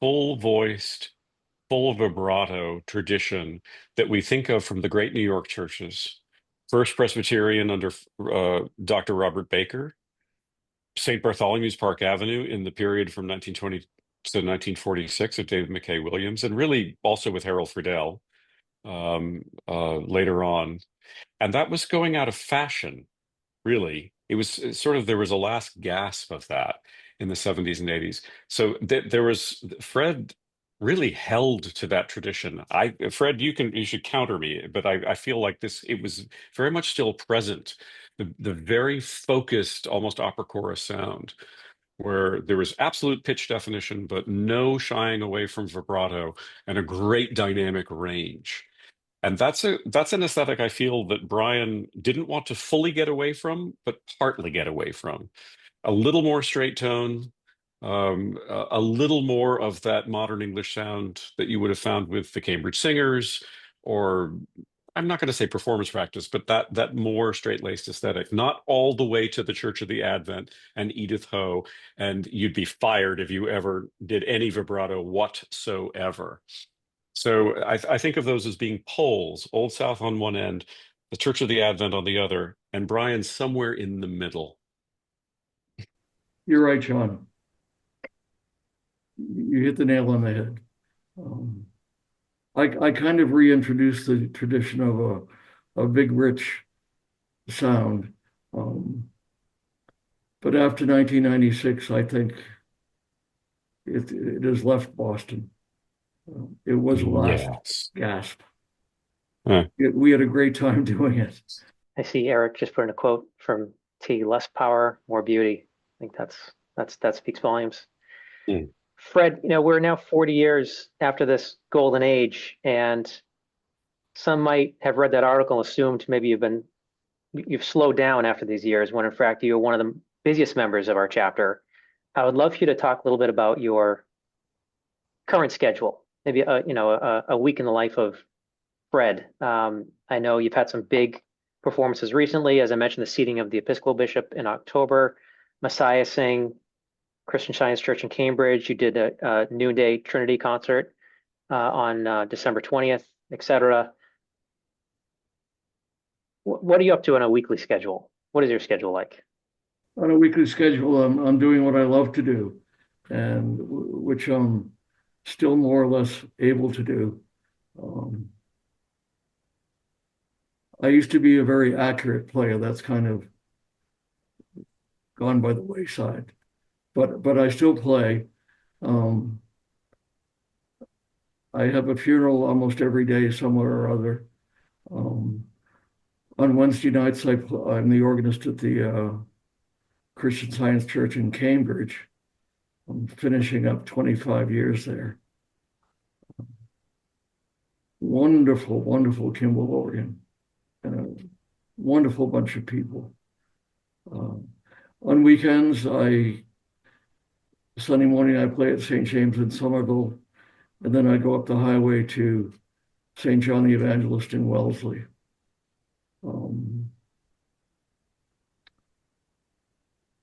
full-voiced, full vibrato tradition that we think of from the great New York churches. First Presbyterian under Dr. Robert Baker, St. Bartholomew's Park Avenue in the period from 1920 to 1946 of David McKay Williams, and really also with Harold Friedel later on. And that was going out of fashion really. It was sort of, there was a last gasp of that in the 70s and 80s. So there was, Fred really held to that tradition. Fred, you should counter me, but I feel like it was very much still present. The very focused, almost opera chorus sound, where there was absolute pitch definition, but no shying away from vibrato and a great dynamic range. And that's an aesthetic I feel that Brian didn't want to fully get away from, but partly get away from. A little more straight tone, a little more of that modern English sound that you would have found with the Cambridge Singers, or I'm not going to say performance practice, but that more straight-laced aesthetic, not all the way to the Church of the Advent and Edith Ho, and you'd be fired if you ever did any vibrato whatsoever. So I think of those as being poles, Old South on one end, the Church of the Advent on the other, and Brian somewhere in the middle. You're right, Sean. You hit the nail on the head. I kind of reintroduced the tradition of a big, rich sound. But after 1996, I think it has left Boston. It was a last Yes. gasp. Huh. We had a great time doing it. I see Eric just put in a quote from T. Less power, more beauty. I think that speaks volumes. Mm. Fred, we're now 40 years after this golden age, and some might have read that article and assumed maybe you've slowed down after these years, when in fact you're one of the busiest members of our chapter. I would love for you to talk a little bit about your current schedule, maybe a week in the life of Fred. I know you've had some big performances recently. As I mentioned, the seating of the Episcopal bishop in October, Messiah Sing, Christian Science Church in Cambridge. You did a noonday Trinity concert on December 20th, etc. What are you up to on a weekly schedule? What is your schedule like? On a weekly schedule, I'm doing what I love to do, and which I'm still more or less able to do. I used to be a very accurate player. That's kind of gone by the wayside, but I still play. I have a funeral almost every day somewhere or other. On Wednesday nights, I'm the organist at the Christian Science Church in Cambridge. I'm finishing up 25 years there. Wonderful, wonderful Kimball organ, and a wonderful bunch of people. On weekends, Sunday morning, I play at St. James in Somerville, and then I go up the highway to St. John the Evangelist in Wellesley.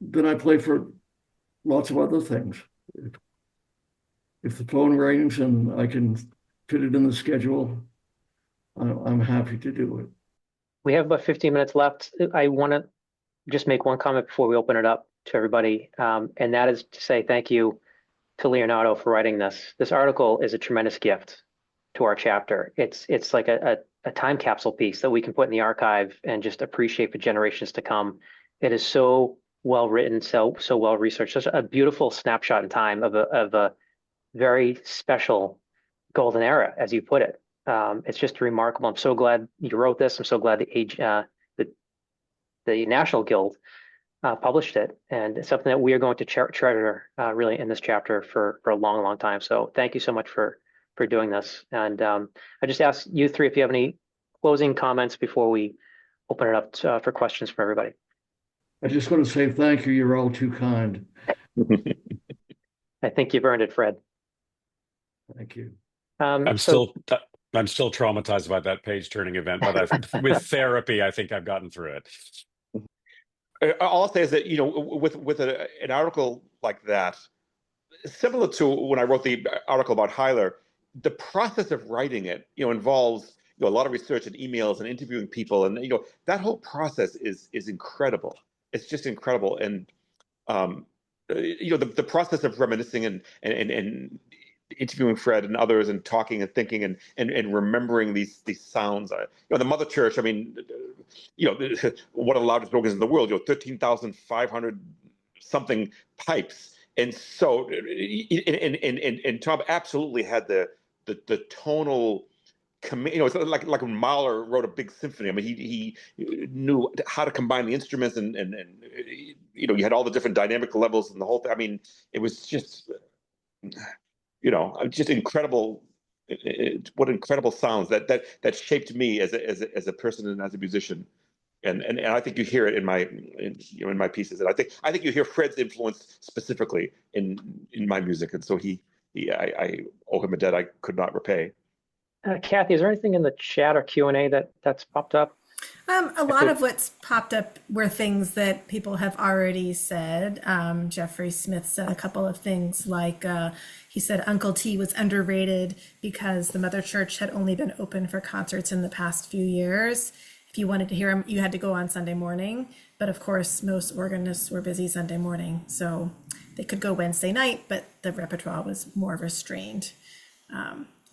Then I play for lots of other things. If the phone rings and I can fit it in the schedule, I'm happy to do it. We have about 15 minutes left. I want to just make one comment before we open it up to everybody, and that is to say thank you to Leonardo for writing this. This article is a tremendous gift to our chapter. It's like a time capsule piece that we can put in the archive and just appreciate for generations to come. It is so well written, so well researched, such a beautiful snapshot in time of a very special golden era, as you put it. It's just remarkable. I'm so glad you wrote this. I'm so glad the National Guild published it, and it's something that we are going to treasure really in this chapter for a long, long time. So thank you so much for doing this. And I just ask you three if you have any closing comments before we open it up for questions from everybody. I just want to say thank you. You're all too kind. I think you've earned it, Fred. Thank you. I'm still traumatized by that page turning event, but with therapy, I think I've gotten through it. All I'll say is that, with an article like that, similar to when I wrote the article about Hyler, the process of writing it, involves a lot of research and emails and interviewing people, and that whole process is incredible. It's just incredible, and the process of reminiscing and interviewing Fred and others and talking and thinking and remembering these sounds. The Mother Church, I mean, one of the loudest organs in the world, 13,500 something pipes. And so, and Tom absolutely had the tonal command. It's like when Mahler wrote a big symphony. I mean, he knew how to combine the instruments and you had all the different dynamic levels and the whole thing. I mean, it was just just incredible. What incredible sounds that shaped me as a person and as a musician. And I think you hear it in my pieces. And I think you hear Fred's influence specifically in my music. And so I owe him a debt I could not repay. Cathy, is there anything in the chat or Q&A that's popped up? A lot of what's popped up were things that people have already said. Jeffrey Smith said a couple of things like, he said Uncle T was underrated because the Mother Church had only been open for concerts in the past few years. If you wanted to hear him, you had to go on Sunday morning. But of course, most organists were busy Sunday morning. So they could go Wednesday night, but the repertoire was more restrained.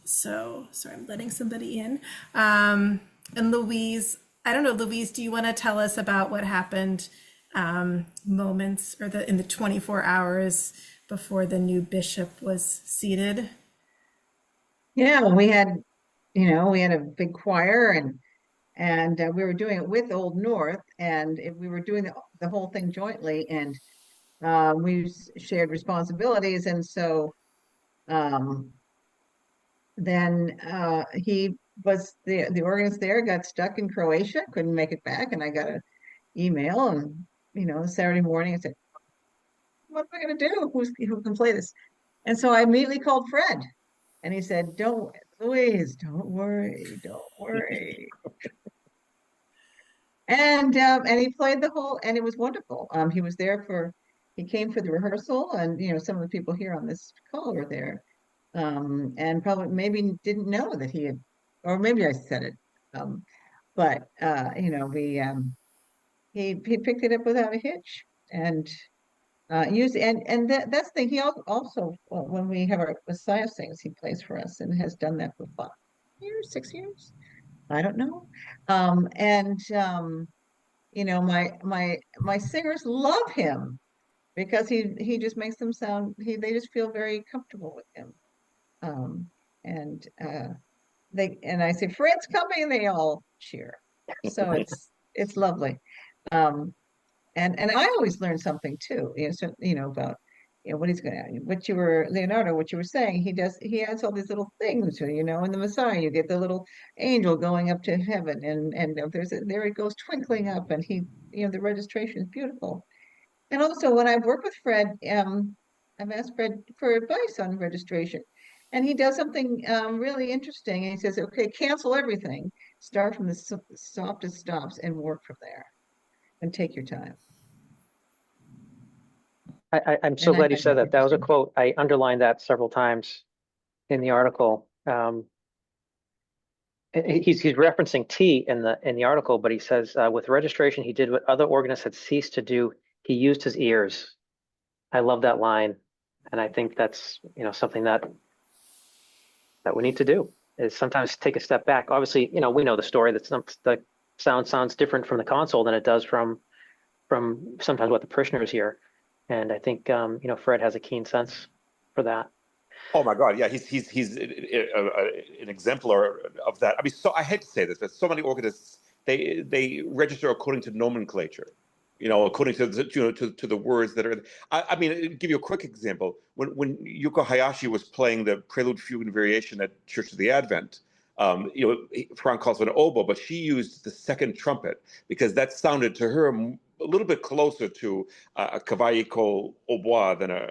So sorry, I'm letting somebody in. And Louise, I don't know, Louise, do you want to tell us about what happened moments or in the 24 hours before the new bishop was seated? Yeah, we had a big choir and we were doing it with Old North, and we were doing the whole thing jointly, and we shared responsibilities. And so then he was the organist there got stuck in Croatia, couldn't make it back, and I got an email, and Saturday morning I said, what am I going to do? Who can play this? And so I immediately called Fred, and he said, Louise, don't worry. And he played the whole, and it was wonderful. He came for the rehearsal, and some of the people here on this call were there, and probably maybe didn't know that he had, or maybe I said it, but he picked it up without a hitch, and that's the thing. He also, when we have our Messiah sings, he plays for us and has done that for 5 years, 6 years. I don't know. My singers love him because he just makes them sound, they just feel very comfortable with him. And I say, Fred's coming, and they all cheer. So it's lovely. And I always learn something too, about Leonardo, what you were saying. He adds all these little things, in the Messiah, you get the little angel going up to heaven, and there it goes twinkling up, and the registration is beautiful. And also, when I've worked with Fred, I've asked Fred for advice on registration, and he does something really interesting. And he says, okay, cancel everything, start from the softest stops and work from there, and take your time. I'm so glad you said that. That was a quote. I underlined that several times in the article. He's referencing T in the article, but he says with registration, he did what other organists had ceased to do. He used his ears. I love that line, and I think that's something that we need to do, is sometimes take a step back. Obviously, we know the story that the sound sounds different from the console than it does from sometimes what the parishioners hear. And I think Fred has a keen sense for that. Oh my God, yeah, he's an exemplar of that. I mean, so I hate to say this, but so many organists they register according to nomenclature, according to the words that are. I mean, I'll give you a quick example. When Yuko Hayashi was playing the Prelude, Fugue, and Variation at Church of the Advent, Frank calls it an oboe, but she used the second trumpet because that sounded to her a little bit closer to a cavaillé hautbois than an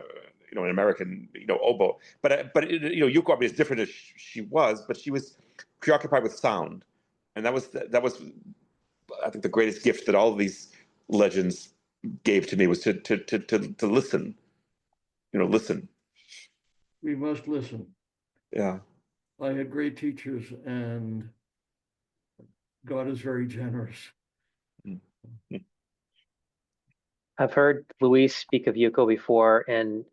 American oboe. But Yuko, I mean, as different as she was, but she was preoccupied with sound, and that was I think the greatest gift that all of these legends gave to me was to listen. Listen. We must listen. Yeah. I had great teachers, and God is very generous. I've heard Luis speak of Yuko before, and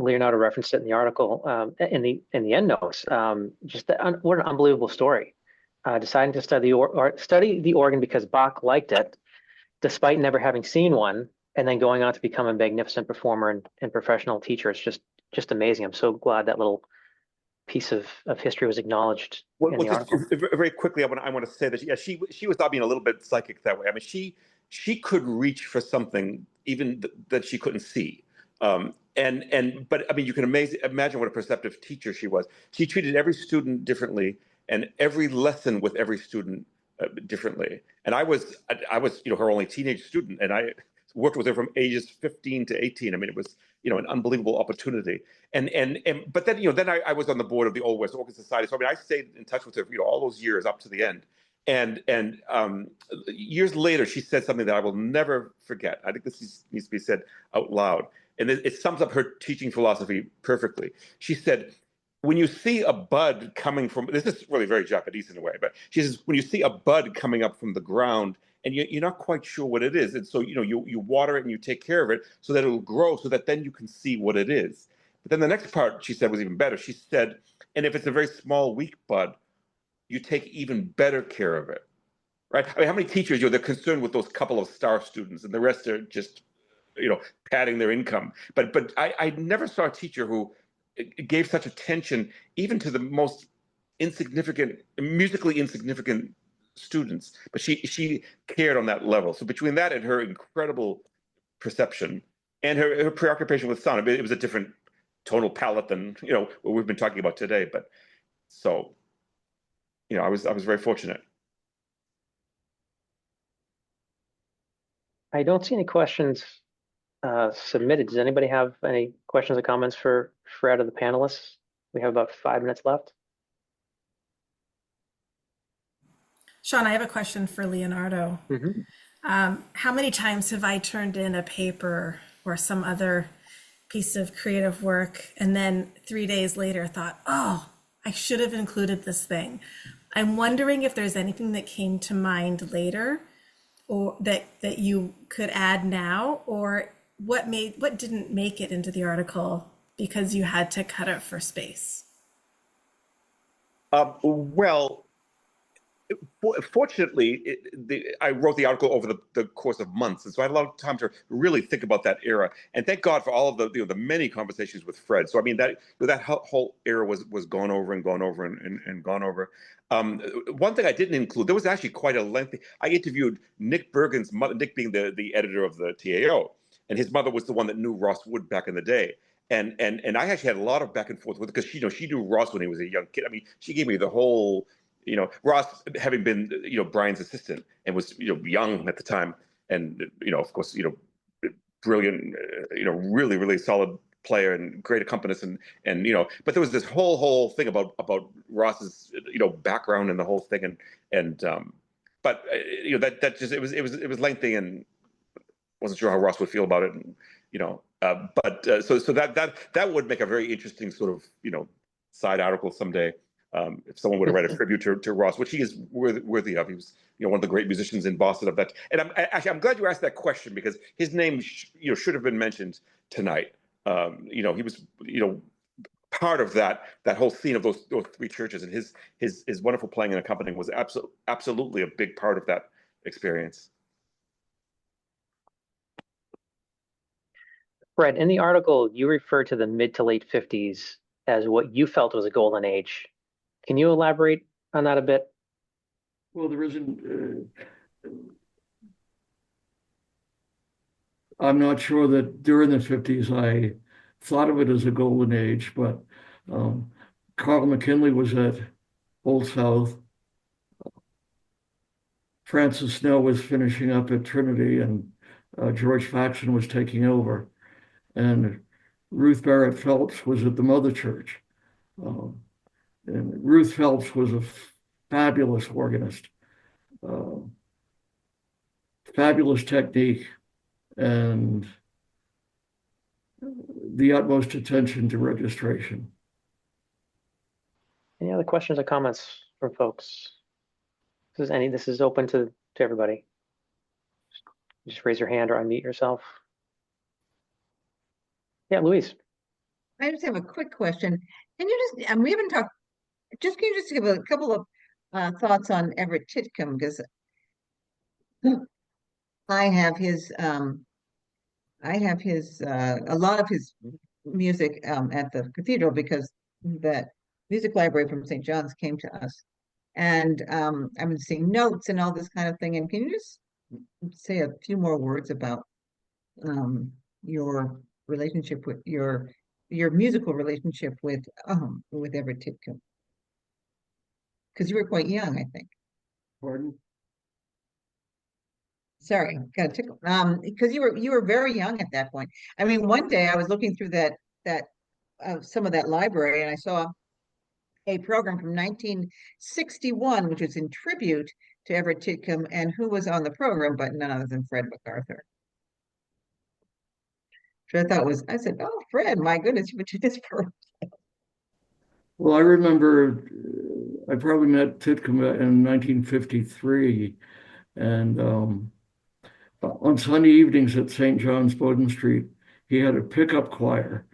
Leonardo referenced it in the article, in the end notes. What an unbelievable story. Deciding to study the organ because Bach liked it, despite never having seen one, and then going on to become a magnificent performer and professional teacher. It's just amazing. I'm so glad that little piece of history was acknowledged in the article. Very quickly, I want to say that she was not being a little bit psychic that way. I mean, she could reach for something even that she couldn't see. But I mean, you can imagine what a perceptive teacher she was. She treated every student differently and every lesson with every student differently. And I was her only teenage student, and I worked with her from ages 15 to 18. I mean, it was an unbelievable opportunity. But then I was on the board of the Old West Organ Society. So I mean, I stayed in touch with her all those years up to the end. And years later, she said something that I will never forget. I think this needs to be said out loud. And it sums up her teaching philosophy perfectly. She said, when you see a bud coming from, this is really very Japanese in a way, but she says, when you see a bud coming up from the ground and you're not quite sure what it is, and so you water it and you take care of it so that it'll grow, so that then you can see what it is. But then the next part she said was even better. She said, and if it's a very small, weak bud, you take even better care of it, right? I mean, how many teachers, they're concerned with those couple of star students and the rest are just, padding their income. But I never saw a teacher who gave such attention even to the most musically insignificant students. But she cared on that level. So between that and her incredible perception and her preoccupation with sound, it was a different tonal palette than what we've been talking about today. But so I was very fortunate. I don't see any questions submitted. Does anybody have any questions or comments for Fred or the panelists? We have about 5 minutes left. Sean, I have a question for Leonardo. Mm-hmm. How many times have I turned in a paper or some other piece of creative work and then 3 days later thought, oh, I should have included this thing? I'm wondering if there's anything that came to mind later or that you could add now, or what didn't make it into the article because you had to cut it for space? Well, fortunately, I wrote the article over the course of months, and so I had a lot of time to really think about that era. And thank God for all of the many conversations with Fred. So I mean that whole era was gone over and gone over and gone over. One thing I didn't include, there was actually quite a lengthy. I interviewed Nick Bergen's mother, Nick being the editor of the TAO, and his mother was the one that knew Ross Wood back in the day. And I actually had a lot of back and forth with her because she knew Ross when he was a young kid. I mean, she gave me the whole. Ross having been, Brian's assistant and was, young at the time. And, of course, brilliant, really, really solid player and great accompanist. And but there was this whole thing about Ross's, background and the whole thing. But that just, it was lengthy and wasn't sure how Ross would feel about it. And, so that would make a very interesting sort of, side article someday. If someone would have read a tribute to Ross, which he is worthy of. He was, one of the great musicians in Boston of that. And I'm glad you asked that question because his name, should have been mentioned tonight. He was, part of that whole scene of those three churches, and his wonderful playing and accompanying was absolutely a big part of that experience. Fred, in the article, you refer to the mid to late 50s as what you felt was a golden age. Can you elaborate on that a bit? Well, there isn't. I'm not sure that during the 50s I thought of it as a golden age, but Carl McKinley was at Old South. Francis Snell was finishing up at Trinity, and George Faxon was taking over. And Ruth Barrett Phelps was at the Mother Church. And Ruth Phelps was a fabulous organist, fabulous technique, and the utmost attention to registration. Any other questions or comments from folks? This is open to everybody. Just raise your hand or unmute yourself. Yeah, Louise. I just have a quick question. Can you just, we haven't talked, can you just give a couple of thoughts on Everett Titcomb? Because I have his, a lot of his music at the cathedral because that music library from St. John's came to us. And I've been seeing notes and all this kind of thing. And can you just say a few more words about your relationship with your musical relationship with Everett Titcomb? Because you were quite young, I think. Pardon? Sorry, got a tickle. Because you were very young at that point. I mean, one day I was looking through that some of that library, and I saw a program from 1961, which was in tribute to Everett Titcomb, and who was on the program, but none other than Fred MacArthur. So I said, oh, Fred, my goodness, you went to this program. Well, I remember I probably met Titcomb in 1953, and on Sunday evenings at St. John's, Bowden Street, he had a pickup choir,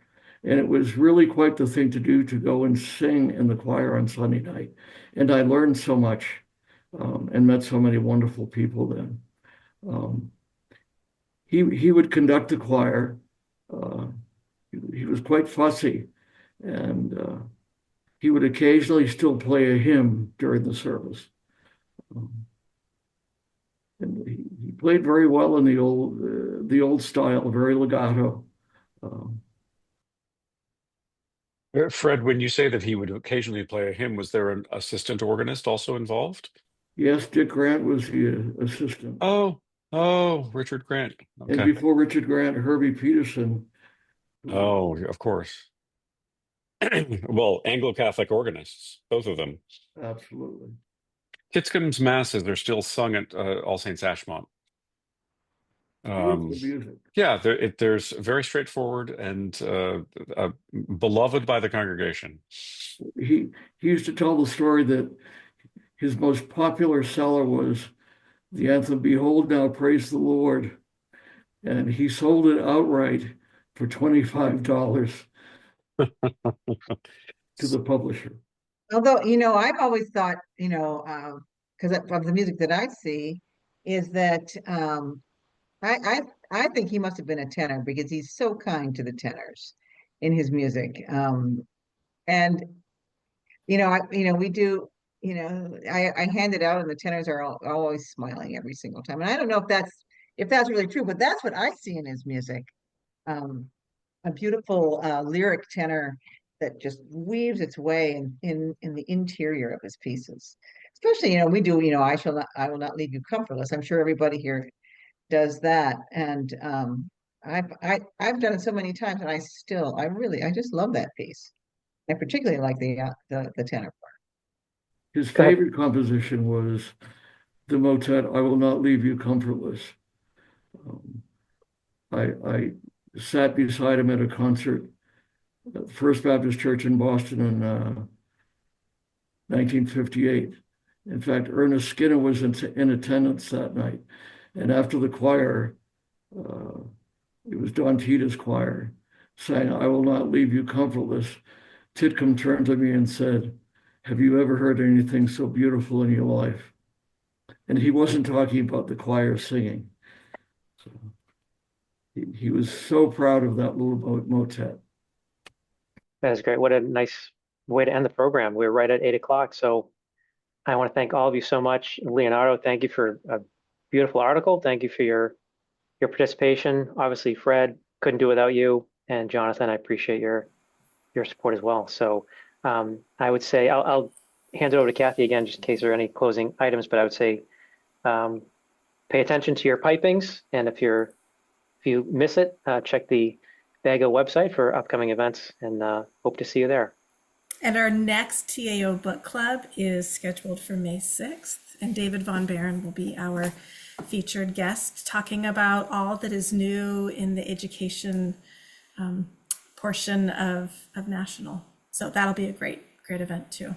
and it was really quite the thing to do to go and sing in the choir on Sunday night. And I learned so much and met so many wonderful people then. He would conduct the choir. He was quite fussy, and he would occasionally still play a hymn during the service. And he played very well in the old style, very legato. Fred, when you say that he would occasionally play a hymn, was there an assistant organist also involved? Yes, Dick Grant was the assistant. Oh, Richard Grant. And Okay. before Richard Grant, Herbie Peterson. Oh, of course. Well, Anglo-Catholic organists, both of them. Absolutely. Titcomb's masses are still sung at All Saints Ashmont. Beautiful music. Yeah, there's very straightforward and beloved by the congregation. He used to tell the story that his most popular seller was the anthem, Behold Now, Praise the Lord. And he sold it outright for $25 to the publisher. Although, I've always thought, because of the music that I see, is that I think he must have been a tenor because he's so kind to the tenors in his music. And we do, I hand it out and the tenors are always smiling every single time. And I don't know if that's really true, but that's what I see in his music. A beautiful lyric tenor that just weaves its way in the interior of his pieces. Especially, we do, I will not leave you comfortless. I'm sure everybody here does that. And I've done it so many times, and I just love that piece. I particularly like the tenor part. His favorite composition was the motet, I Will Not Leave You Comfortless. I sat beside him at a concert at First Baptist Church in Boston in 1958. In fact, Ernest Skinner was in attendance that night. And after the choir, it was Don Tita's choir, sang, I Will Not Leave You Comfortless. Titcomb turned to me and said, have you ever heard anything so beautiful in your life? And he wasn't talking about the choir singing. So he was so proud of that little motet. That is great. What a nice way to end the program. We're right at 8 o'clock. So I want to thank all of you so much. Leonardo, thank you for a beautiful article. Thank you for your participation. Obviously, Fred, couldn't do without you. And Jonathan, I appreciate your support as well. So I would say I'll hand it over to Cathy again, just in case there are any closing items, but I would say pay attention to your pipings. And if you miss it, check the BAGO website for upcoming events, and hope to see you there. And our next TAO Book Club is scheduled for May 6th, and David Von Baron will be our featured guest, talking about all that is new in the education portion of National. So that'll be a great event too.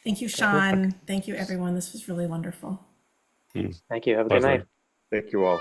Thank you, Sean. Terrific. Thank you, everyone. This was really wonderful. Thank you. Have a good night. Thank you all.